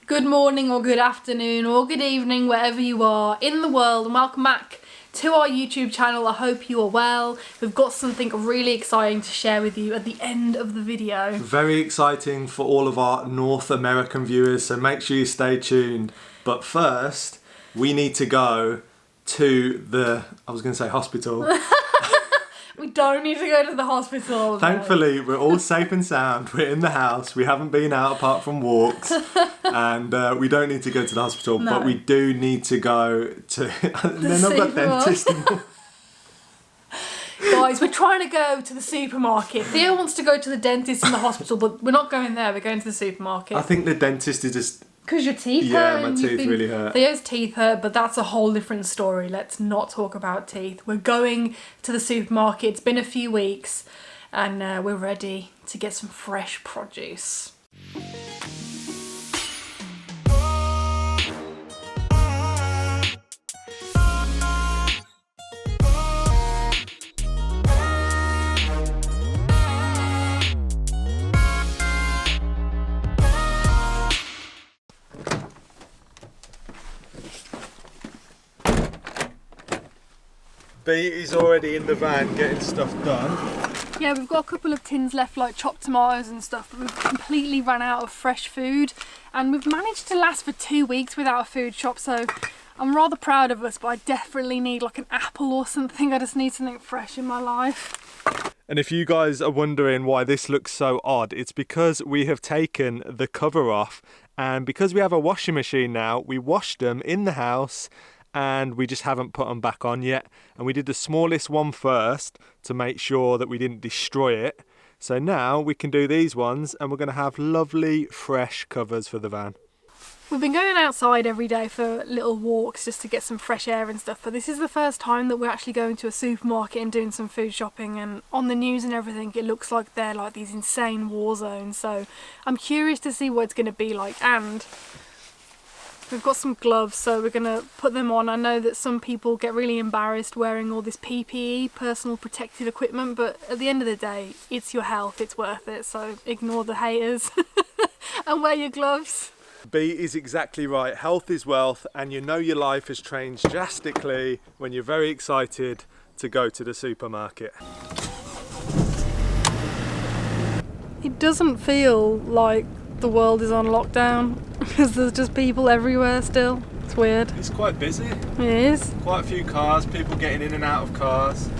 Good morning or good afternoon or good evening wherever you are in the world, and welcome back to our YouTube channel. I hope you are well. We've got something really exciting to share with you at the end of the video. Very exciting for all of our North American viewers, so make sure you stay tuned. But first, we need to go to the, hospital. We don't need to go to the hospital. Thankfully, we're all safe and sound. We're in the house. We haven't been out apart from walks. And we don't need to go to the hospital. No. But we do need to go to... They're not got dentist anymore. Guys, we're trying to go to the supermarket. Theo wants to go to the dentist in the hospital, but we're not going there. We're going to the supermarket. I think the dentist is just... Because your teeth hurt. Yeah, my teeth really hurt. Theo's teeth hurt, but that's a whole different story. Let's not talk about teeth. We're going to the supermarket. It's been a few weeks and we're ready to get some fresh produce. Bee is already in the van getting stuff done. Yeah, we've got a couple of tins left, like chopped tomatoes and stuff, but we've completely run out of fresh food, and we've managed to last for 2 weeks without a food shop, so I'm rather proud of us, but I definitely need like an apple or something. I just need something fresh in my life. And if you guys are wondering why this looks so odd, it's because we have taken the cover off, and because we have a washing machine now, we washed them in the house and we just haven't put them back on yet. And we did the smallest one first to make sure that we didn't destroy it. So now we can do these ones and we're going to have lovely fresh covers for the van. We've been going outside every day for little walks just to get some fresh air and stuff, but this is the first time that we're actually going to a supermarket and doing some food shopping, and on the news and everything it looks like they're like these insane war zones, so I'm curious to see what it's going to be like. And we've got some gloves, so we're going to put them on. I know that some people get really embarrassed wearing all this PPE, personal protective equipment, but at the end of the day, it's your health, it's worth it, so ignore the haters and wear your gloves. Bee is exactly right. Health is wealth, and you know your life has changed drastically when you're very excited to go to the supermarket. It doesn't feel like the world is on lockdown because there's just people everywhere still. It's weird. It's quite busy. It is. Quite a few cars, people getting in and out of cars.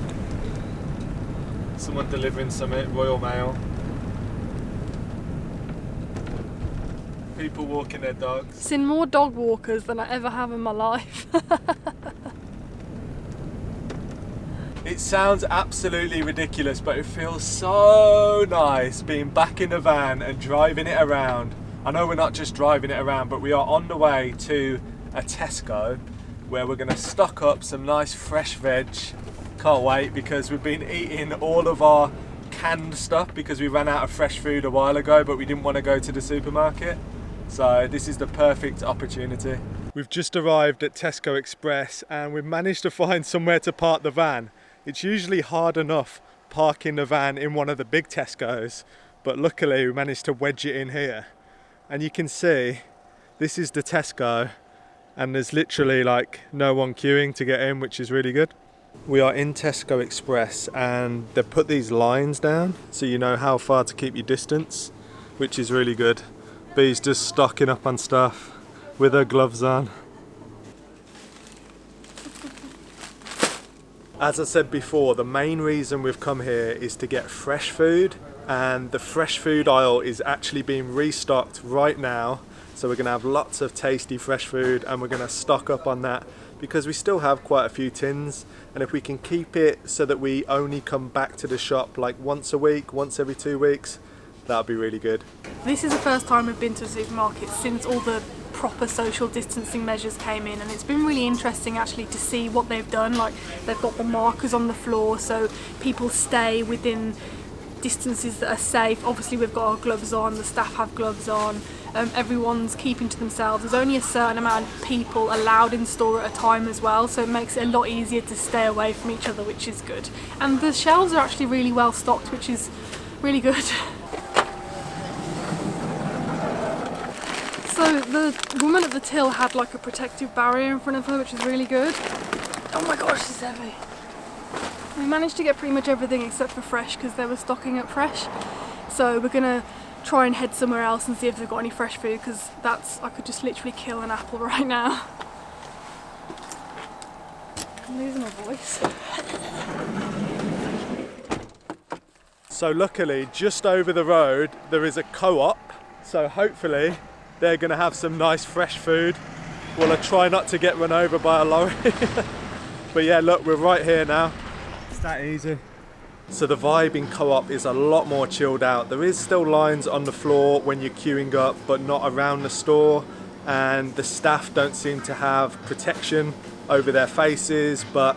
Someone delivering some Royal Mail. People walking their dogs. Seen more dog walkers than I ever have in my life. It sounds absolutely ridiculous, but it feels so nice being back in the van and driving it around. I know we're not just driving it around, but we are on the way to a Tesco where we're going to stock up some nice fresh veg. Can't wait, because we've been eating all of our canned stuff because we ran out of fresh food a while ago, but we didn't want to go to the supermarket. So this is the perfect opportunity. We've just arrived at Tesco Express and we've managed to find somewhere to park the van. It's usually hard enough parking the van in one of the big Tesco's, but luckily we managed to wedge it in here. And you can see this is the Tesco, and there's literally like no one queuing to get in, which is really good. We are in Tesco Express and they've put these lines down so you know how far to keep your distance, which is really good. Bee's just stocking up on stuff with her gloves on. As I said before, the main reason we've come here is to get fresh food, and the fresh food aisle is actually being restocked right now. So we're going to have lots of tasty fresh food and we're going to stock up on that because we still have quite a few tins, and if we can keep it so that we only come back to the shop like once a week, once every 2 weeks, that would be really good. This is the first time we've been to a supermarket since all the proper social distancing measures came in, and it's been really interesting actually to see what they've done. Like, they've got the markers on the floor so people stay within distances that are safe. Obviously we've got our gloves on, the staff have gloves on, everyone's keeping to themselves. There's only a certain amount of people allowed in store at a time as well, so it makes it a lot easier to stay away from each other, which is good. And the shelves are actually really well stocked, which is really good. So the woman at the till had like a protective barrier in front of her, which is really good. Oh my gosh, it's heavy. We managed to get pretty much everything except for fresh because they were stocking up fresh. So we're gonna try and head somewhere else and see if they've got any fresh food, because I could just literally kill an apple right now. I'm losing my voice. So luckily, just over the road, there is a co-op. So hopefully they're gonna have some nice fresh food. Well, I try not to get run over by a lorry. But yeah, look, we're right here now. It's that easy. So the vibe in co-op is a lot more chilled out. There is still lines on the floor when you're queuing up, but not around the store. And the staff don't seem to have protection over their faces, but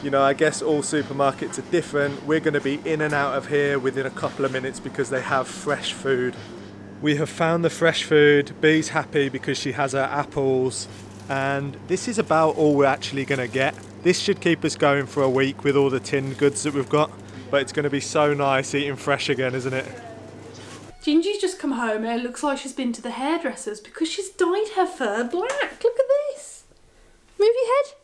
you know, I guess all supermarkets are different. We're gonna be in and out of here within a couple of minutes because they have fresh food. We have found the fresh food. Bee's happy because she has her apples. And this is about all we're actually gonna get. This should keep us going for a week with all the tinned goods that we've got. But it's gonna be so nice eating fresh again, isn't it? Ginjey's just come home and it looks like she's been to the hairdressers because she's dyed her fur black. Look at this. Move your head.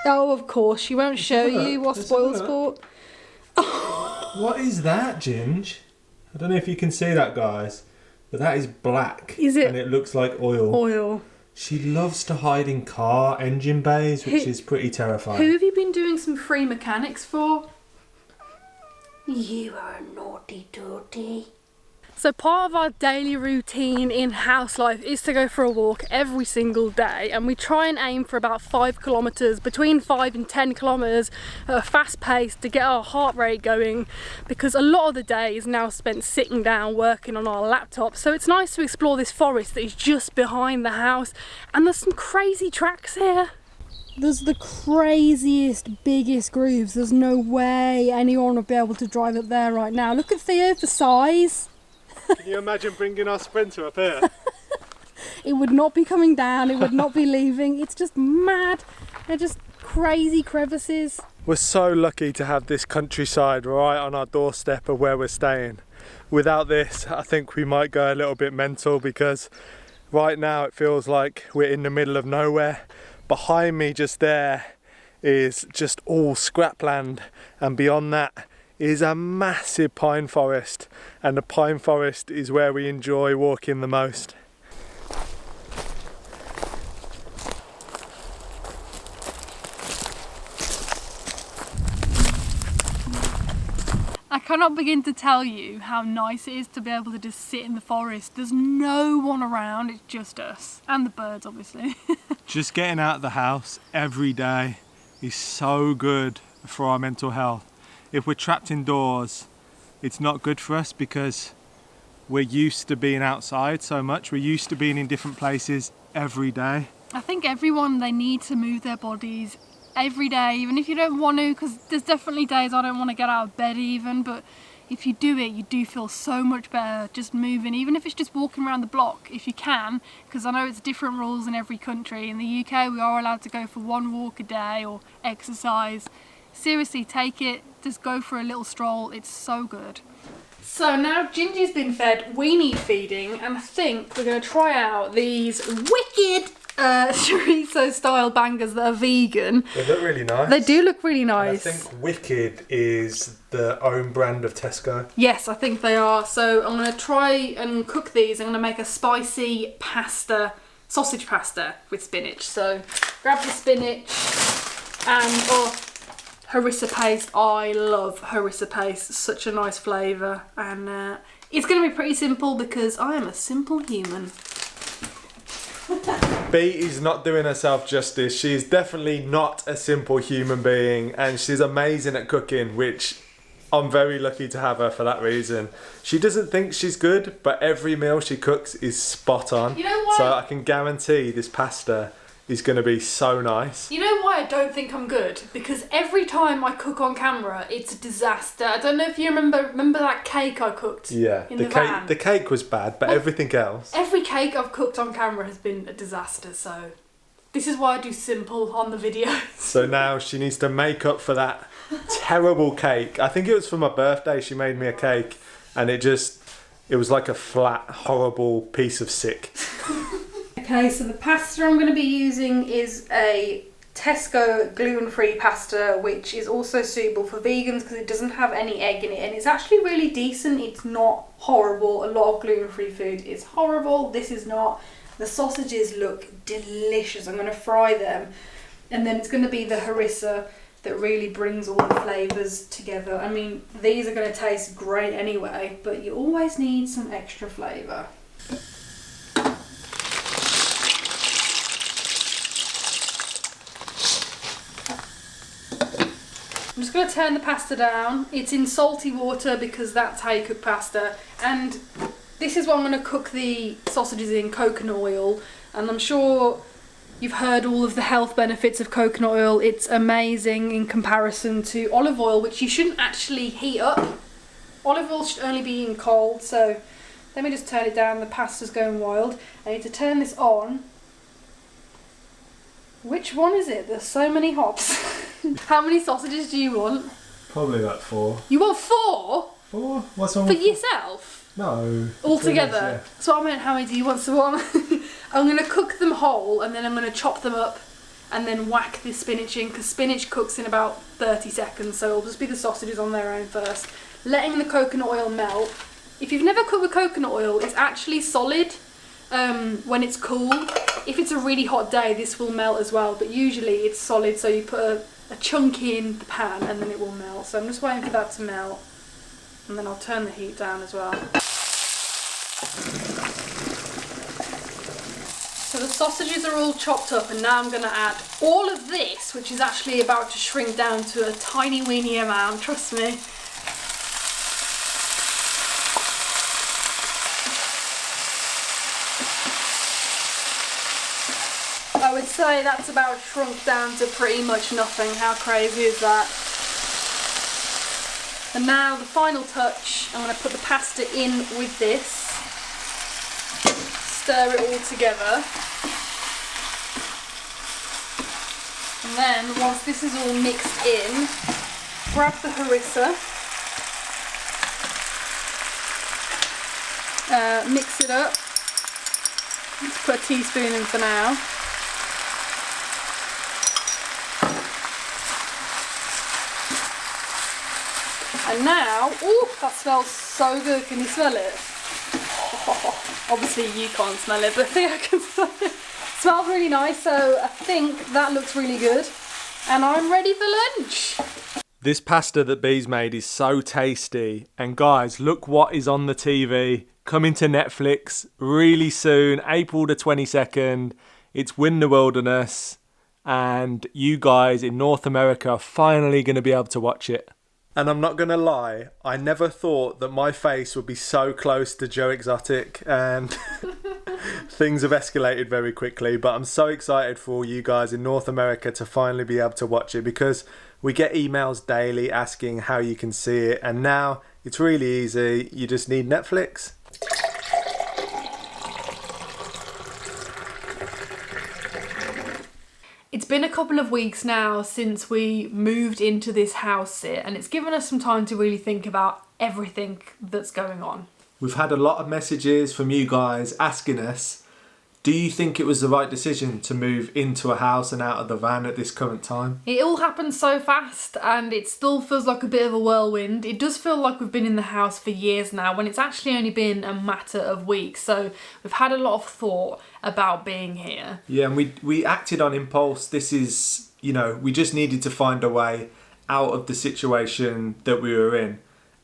Oh, of course, she won't show you what spoil sport. What is that, Ginge? I don't know if you can see that, guys, but that is black. Is it? And it looks like oil. Oil. She loves to hide in car engine bays, which is pretty terrifying. Who have you been doing some free mechanics for? You are naughty dotty. So part of our daily routine in house life is to go for a walk every single day, and we try and aim for about 5 kilometres, between 5 and 10 kilometres at a fast pace to get our heart rate going, because a lot of the day is now spent sitting down working on our laptop. So it's nice to explore this forest that is just behind the house, and there's some crazy tracks here. There's the craziest, biggest grooves. There's no way anyone would be able to drive up there right now. Look at Theo for size. Can you imagine bringing our Sprinter up here? It would not be coming down, it would not be leaving. It's just mad. They're just crazy crevices. We're so lucky to have this countryside right on our doorstep of where we're staying. Without this, I think we might go a little bit mental, because right now it feels like we're in the middle of nowhere. Behind me just there is just all scrapland, and beyond that is a massive pine forest, and the pine forest is where we enjoy walking the most. I cannot begin to tell you how nice it is to be able to just sit in the forest. There's no one around, it's just us. And the birds, obviously. Just getting out of the house every day is so good for our mental health. If we're trapped indoors, it's not good for us because we're used to being outside so much. We're used to being in different places every day. I think everyone, they need to move their bodies every day, even if you don't want to, because there's definitely days I don't want to get out of bed even, but if you do it, you do feel so much better just moving, even if it's just walking around the block if you can, because I know it's different rules in every country. In the UK we are allowed to go for 1 walk a day or exercise. Seriously, take it, just go for a little stroll, it's so good. So now Ginjey's been fed, we need feeding, and I think we're going to try out these wicked chorizo style bangers that are vegan. They look really nice. They do look really nice. And I think Wicked is the own brand of Tesco. Yes, I think they are. So I'm going to try and cook these. I'm going to make a spicy pasta, sausage pasta with spinach. So grab the spinach and harissa paste. I love harissa paste, such a nice flavour, and it's going to be pretty simple because I am a simple human. Bee is not doing herself justice. She is definitely not a simple human being, and she's amazing at cooking, which I'm very lucky to have her for that reason. She doesn't think she's good, but every meal she cooks is spot on. You know what? So I can guarantee this pasta is going to be so nice. You know why I don't think I'm good? Because every time I cook on camera, it's a disaster. I don't know if you remember that cake I cooked in the van? The cake was bad, but everything else. Every cake I've cooked on camera has been a disaster, so this is why I do simple on the videos. So now she needs to make up for that terrible cake. I think it was for my birthday she made me a cake, and it just It was like a flat, horrible piece of sick. Okay, so the pasta I'm going to be using is a Tesco gluten-free pasta, which is also suitable for vegans because it doesn't have any egg in it, and it's actually really decent. It's not horrible. A lot of gluten-free food is horrible. This is not. The sausages look delicious. I'm going to fry them, and then it's going to be the harissa that really brings all the flavours together. I mean, these are going to taste great anyway, but you always need some extra flavour. I'm just going to turn the pasta down. It's in salty water because that's how you cook pasta. And this is what I'm going to cook the sausages in, coconut oil. And I'm sure you've heard all of the health benefits of coconut oil. It's amazing in comparison to olive oil, which you shouldn't actually heat up. Olive oil should only be eaten cold. So let me just turn it down. The pasta's going wild. I need to turn this on. Which one is it? There's so many hops. How many sausages do you want? Probably like 4. You want 4? 4? What's wrong For with yourself? No. All together? Yeah. So I meant, how many do you want? So I'm going to cook them whole, and then I'm going to chop them up and then whack this spinach in, because spinach cooks in about 30 seconds, so it'll just be the sausages on their own first. Letting the coconut oil melt. If you've never cooked with coconut oil, it's actually solid when it's cool. If it's a really hot day, this will melt as well, but usually it's solid, so you put a chunk in the pan and then it will melt. So I'm just waiting for that to melt, and then I'll turn the heat down as well. So the sausages are all chopped up, and now I'm going to add all of this, which is actually about to shrink down to a tiny weeny amount, trust me. I would say that's about shrunk down to pretty much nothing. How crazy is that? And now the final touch, I'm going to put the pasta in with this. Stir it all together. And then once this is all mixed in, grab the harissa. Mix it up. Let's put a teaspoon in for now. And now, ooh, that smells so good. Can you smell it? Oh, obviously you can't smell it, but I think I can smell it. It smells really nice, so I think that looks really good. And I'm ready for lunch. This pasta that Bee's made is so tasty. And guys, look what is on the TV. Coming to Netflix really soon, April the 22nd. It's Win the Wilderness. And you guys in North America are finally going to be able to watch it. And I'm not going to lie, I never thought that my face would be so close to Joe Exotic, and things have escalated very quickly, but I'm so excited for you guys in North America to finally be able to watch it, because we get emails daily asking how you can see it, and now it's really easy. You just need Netflix. It's been a couple of weeks now since we moved into this house here, and it's given us some time to really think about everything that's going on. We've had a lot of messages from you guys asking us, do you think it was the right decision to move into a house and out of the van at this current time? It all happened so fast, and it still feels like a bit of a whirlwind. It does feel like we've been in the house for years now, when it's actually only been a matter of weeks. So we've had a lot of thought about being here. Yeah, and we acted on impulse. This is, we just needed to find a way out of the situation that we were in.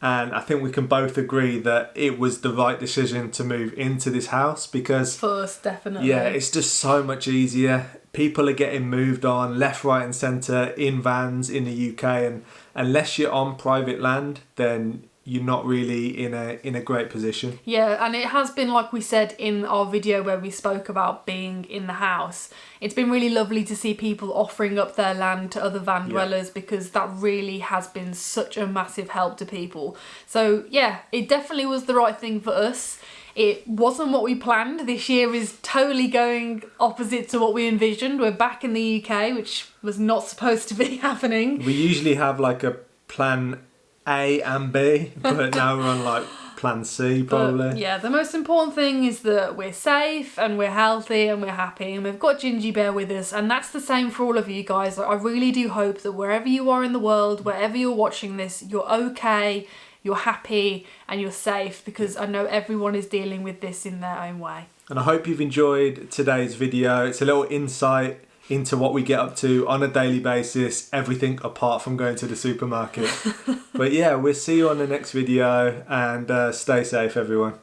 And I think we can both agree that it was the right decision to move into this house, because for us, definitely. Yeah, it's just so much easier. People are getting moved on left, right and centre in vans in the UK, and unless you're on private land, then you're not really in a great position. Yeah, and it has been, like we said in our video where we spoke about being in the house, it's been really lovely to see people offering up their land to other van dwellers, because that really has been such a massive help to people. So yeah, it definitely was the right thing for us. It wasn't what we planned. This year is totally going opposite to what we envisioned. We're back in the UK, which was not supposed to be happening. We usually have like a plan A and B, but now we're on like plan C probably. But, yeah, the most important thing is that we're safe and we're healthy and we're happy and we've got Ginjey Bear with us, and that's the same for all of you guys. I really do hope that wherever you are in the world, wherever you're watching this, you're okay, you're happy and you're safe, because I know everyone is dealing with this in their own way. And I hope you've enjoyed today's video. It's a little insight into what we get up to on a daily basis, everything apart from going to the supermarket. But yeah, we'll see you on the next video, and stay safe everyone.